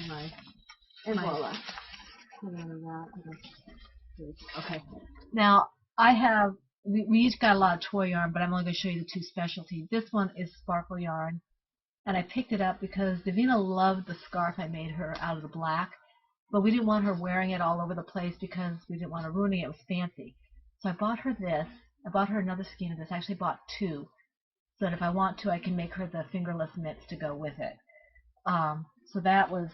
Speaker 2: Nice.
Speaker 1: And voila.
Speaker 2: Okay. Now I have. We each got a lot of toy yarn, but I'm only going to show you the 2 specialties. This one is sparkle yarn, and I picked it up because Davina loved the scarf I made her out of the black, but we didn't want her wearing it all over the place because we didn't want her ruining it. It was fancy. So I bought her this. I bought her another skein of this. I actually bought 2, so that if I want to, I can make her the fingerless mitts to go with it. So that was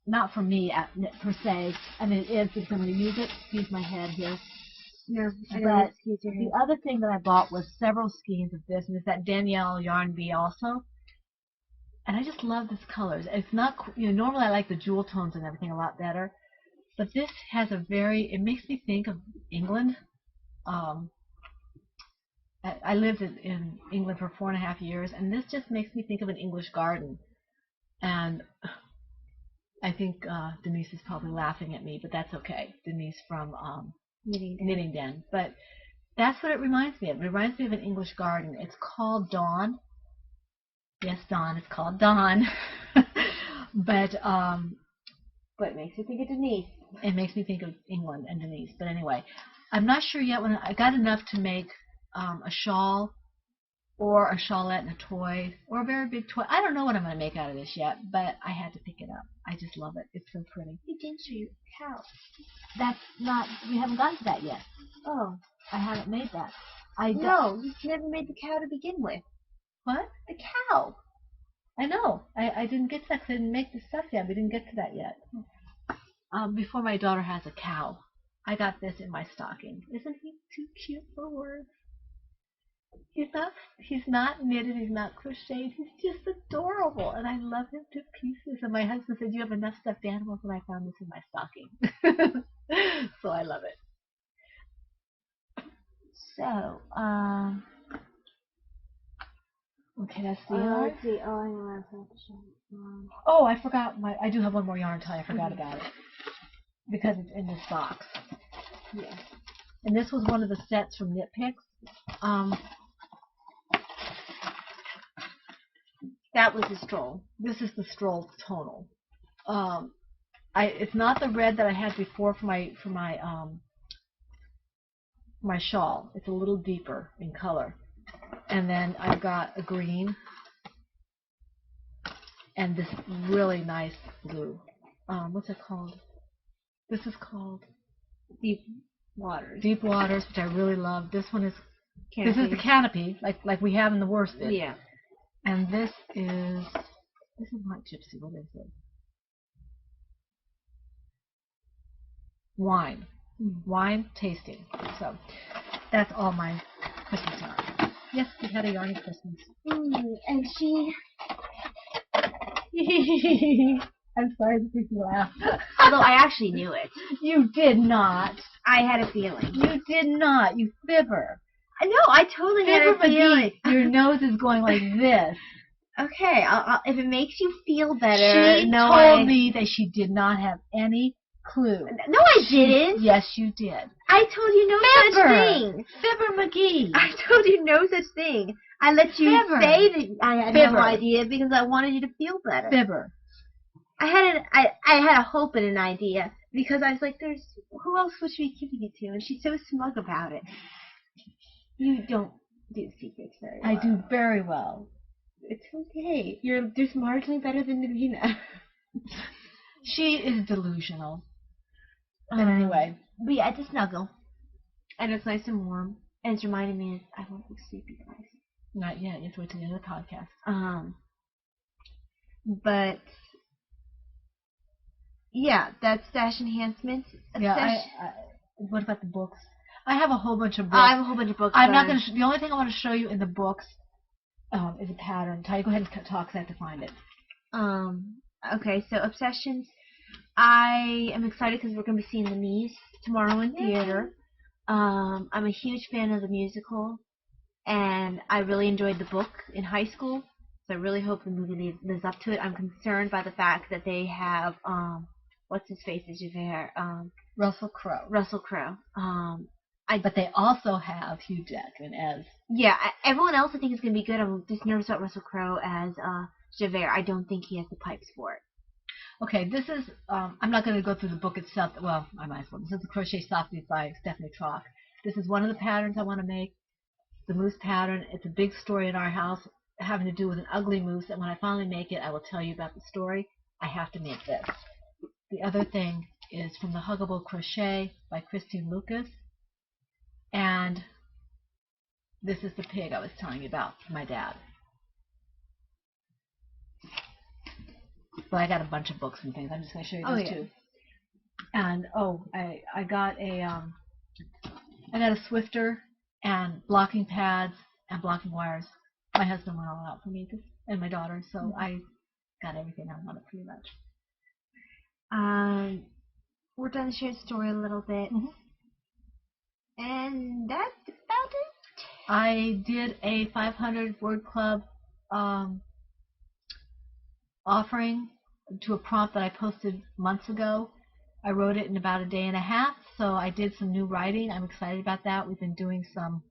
Speaker 2: not for me per se. I mean, it is because I'm going to use it. Excuse my head here.
Speaker 1: No, I don't
Speaker 2: But
Speaker 1: excuse your
Speaker 2: the other thing that I bought was several skeins of this, and it's that Danielle Yarn Bee also. And I just love this colors. It's not, normally I like the jewel tones and everything a lot better, but this has it makes me think of England. I lived in England for 4.5 years, and this just makes me think of an English garden. And I think Denise is probably laughing at me, but that's okay. Denise from Knitting Den. But that's what it reminds me of. It reminds me of an English garden. It's called Dawn. Yes, Dawn. It's called Dawn. But
Speaker 1: it makes you think of Denise.
Speaker 2: It makes me think of England and Denise. But anyway, I'm not sure yet. When I got enough to make a shawl or a shawlette and a toy or a very big toy. I don't know what I'm going to make out of this yet, but I had to pick it up. I just love it. It's so pretty.
Speaker 1: You didn't show your cow.
Speaker 2: That's not, we haven't gotten to that yet.
Speaker 1: Oh.
Speaker 2: I haven't made that.
Speaker 1: No, you never made the cow to begin with.
Speaker 2: What?
Speaker 1: The cow.
Speaker 2: I know. I didn't get to that because I didn't make the stuff yet. We didn't get to that yet. Before my daughter has a cow, I got this in my stocking. Isn't he too cute for words? He's not knitted, he's not crocheted, he's just adorable, and I love him to pieces. And my husband said, you have enough stuffed animals, and I found this in my stocking. So I love it.
Speaker 1: So,
Speaker 2: okay, that's the yarn.
Speaker 1: Let's see. Oh, I know.
Speaker 2: Oh, I forgot I do have one more yarn tie. I forgot about it. because it's in this box.
Speaker 1: Yeah.
Speaker 2: And this was one of the sets from Knit Picks.
Speaker 1: That was the Stroll.
Speaker 2: This is the Stroll Tonal. It's not the red that I had before for my my shawl. It's a little deeper in color. And then I've got a green and this really nice blue. What's it called? This is called
Speaker 1: Deep Waters.
Speaker 2: Deep Waters, which I really love. This one is
Speaker 1: Canopy.
Speaker 2: This is the canopy, like we have in the worsted.
Speaker 1: Yeah.
Speaker 2: And this is not gypsy. What is it? Wine. Wine tasting. So that's all my Christmas yarn. Yes, we had a Yarny Christmas.
Speaker 1: And she...
Speaker 2: I'm sorry to make you laugh.
Speaker 1: Although I actually knew it.
Speaker 2: You did not.
Speaker 1: I had a feeling.
Speaker 2: You did not. You fibber.
Speaker 1: I know, I totally had a feeling.
Speaker 2: Your nose is going like this.
Speaker 1: Okay, if it makes you feel better.
Speaker 2: She told me that she did not have any clue.
Speaker 1: No, I didn't.
Speaker 2: Yes, you did.
Speaker 1: I told you no such thing.
Speaker 2: Fibber McGee.
Speaker 1: I told you no such thing. I let you say that I had no idea because I wanted you to feel better.
Speaker 2: Fibber.
Speaker 1: I had a hope and an idea because I was like, who else would she be giving it to? And she's so smug about it. You don't do secrets very well.
Speaker 2: I do very well.
Speaker 1: It's okay. You're just marginally better than Navina.
Speaker 2: She is delusional. But anyway.
Speaker 1: But yeah, it's a snuggle. And it's nice and warm. And it's reminding me I won't be sleepy, guys.
Speaker 2: Not yet. You have to wait till the end of the podcast.
Speaker 1: But yeah, that's stash enhancements.
Speaker 2: Yeah. What about the books? I have a whole bunch of books.
Speaker 1: I have a whole bunch of books.
Speaker 2: I'm not going to. The only thing I want to show you in the books is a pattern. Ty, go ahead and talk, so I have to find it.
Speaker 1: Okay, so Obsessions. I am excited because we're going to be seeing The Niece tomorrow in theater. I'm a huge fan of the musical, and I really enjoyed the book in high school. So I really hope the movie lives up to it. I'm concerned by the fact that they have what's his face is Javert?
Speaker 2: Russell Crowe.
Speaker 1: Russell Crowe.
Speaker 2: But they also have Hugh Jackman as.
Speaker 1: Yeah, everyone else I think is going to be good. I'm just nervous about Russell Crowe as Javert. I don't think he has the pipes for it.
Speaker 2: Okay, this is, I'm not going to go through the book itself. Well, I might as well. This is the Crochet Softly by Stephanie Trock. This is one of the patterns I want to make. The moose pattern. It's a big story in our house having to do with an ugly moose. And when I finally make it, I will tell you about the story. I have to make this. The other thing is from the Huggable Crochet by Christine Lucas. And this is the pig I was telling you about, my dad. But I got a bunch of books and things. I'm just going to show you those two. And I got a Swifter and blocking pads and blocking wires. My husband went all out for me and my daughter, so I got everything I wanted pretty much.
Speaker 1: We're done to share the story a little bit. And that's about it.
Speaker 2: I did a 500 word club offering to a prompt that I posted months ago. I wrote it in about a day and a half, so I did some new writing. I'm excited about that. We've been doing some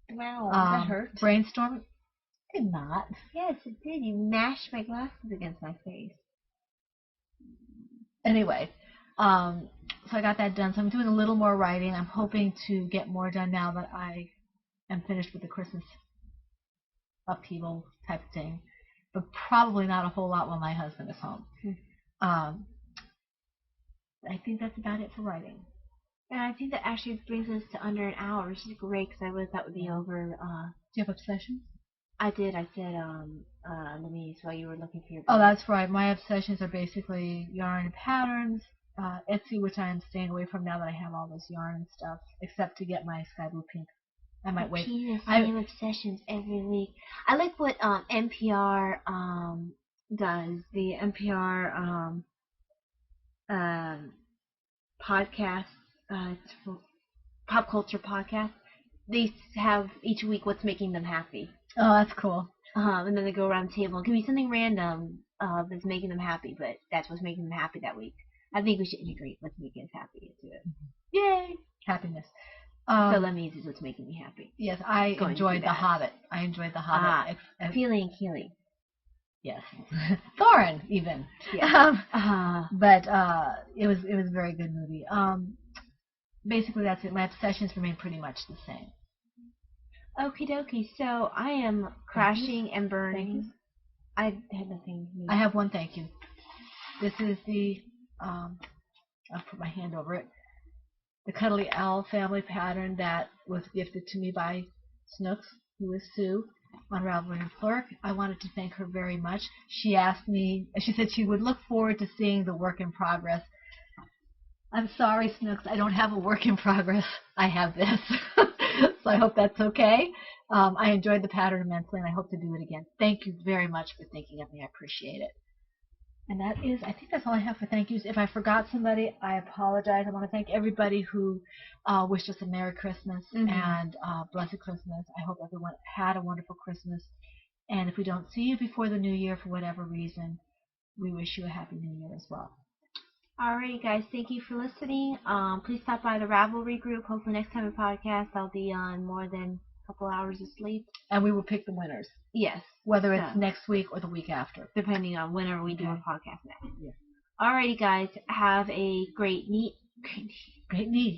Speaker 1: that hurt.
Speaker 2: Brainstorming. It did not.
Speaker 1: Yes, it did. You mashed my glasses against my face.
Speaker 2: Anyway, so I got that done. So I'm doing a little more writing. I'm hoping to get more done now that I am finished with the Christmas upheaval type thing. But probably not a whole lot while my husband is home. I think that's about it for writing.
Speaker 1: And I think that actually brings us to under an hour, which is great because I really thought would be over.
Speaker 2: Do you have obsessions?
Speaker 1: I did. I said Louise while you were looking for your.
Speaker 2: Oh, that's right. My obsessions are basically yarn and patterns. Etsy, which I am staying away from now that I have all this yarn and stuff, except to get my sky blue pink. I might wait.
Speaker 1: The same obsessions every week. I like what NPR does. The NPR podcast, it's for pop culture podcast. They have each week what's making them happy.
Speaker 2: Oh, that's cool.
Speaker 1: And then they go around the table. It can be something random that's making them happy, but that's what's making them happy that week. I think we should integrate what's making us happy into it.
Speaker 2: Yay! Happiness.
Speaker 1: So that means it's what's making me happy.
Speaker 2: Yes, I enjoyed The Hobbit. I enjoyed The Hobbit.
Speaker 1: Feeling and Keely.
Speaker 2: Yes. Thorin, even.
Speaker 1: Yes.
Speaker 2: But it was a very good movie. Basically, that's it. My obsessions remain pretty much the same.
Speaker 1: Okie dokie. So I am crashing and burning. I had nothing.
Speaker 2: I have one thank you. This is the, I'll put my hand over it, the Cuddly Owl family pattern that was gifted to me by Snooks, who is Sue, on Ravelry and Flirk. I wanted to thank her very much. She asked me, she said she would look forward to seeing the work in progress. I'm sorry, Snooks, I don't have a work in progress. I have this. So I hope that's okay. I enjoyed the pattern immensely, and I hope to do it again. Thank you very much for thinking of me. I appreciate it. And that is, I think that's all I have for thank yous. If I forgot somebody, I apologize. I want to thank everybody who wished us a Merry Christmas and Blessed Christmas. I hope everyone had a wonderful Christmas. And if we don't see you before the New Year for whatever reason, we wish you a Happy New Year as well.
Speaker 1: Alrighty, guys. Thank you for listening. Please stop by the Ravelry group. Hopefully next time we podcast, I'll be on more than a couple hours of sleep.
Speaker 2: And we will pick the winners.
Speaker 1: Yes.
Speaker 2: Whether it's next week or the week after.
Speaker 1: Depending on whenever we do a podcast next.
Speaker 2: Yeah.
Speaker 1: Alrighty, guys. Have a great knee.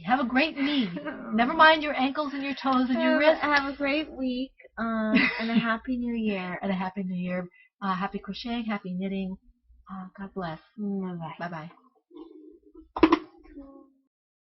Speaker 2: Have a great knee. Never mind your ankles and your toes and your wrists.
Speaker 1: Have a great week. And a Happy New Year.
Speaker 2: And a Happy New Year. Happy crocheting. Happy knitting. God bless.
Speaker 1: Bye-bye.
Speaker 2: Bye-bye.